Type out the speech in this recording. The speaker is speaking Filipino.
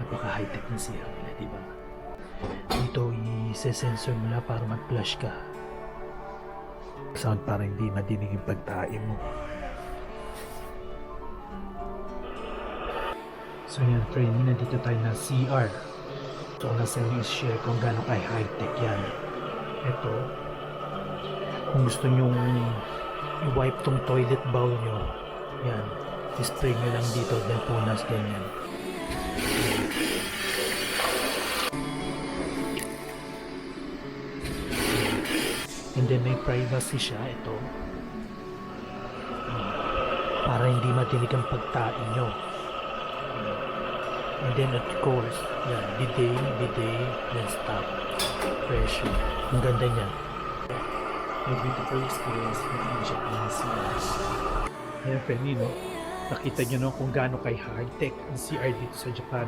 Napaka-high-tech ng CR nila, diba? Dito, i-sensor mo na para mag-flash ka. Sound para hindi madinig yung pagtae mo. So yan, friend, nandito tayo na CR. So, ang nasa inyo is-share kung gaano kay high-tech yan. Ito, kung gusto nyong i-wipe tong toilet bowl nyo, yan, i-spray nyo lang dito, then punas, ganyan. And then may privacy siya, ito. Para hindi matinig ang pagtain nyo. And then of course, yan, bidet, then stop. Pressure. Ang ganda niya. May beautiful experience in Japanese CRs. Ayan, friend, no? Nakita nyo no kung gaano kay high-tech ang CR dito sa Japan.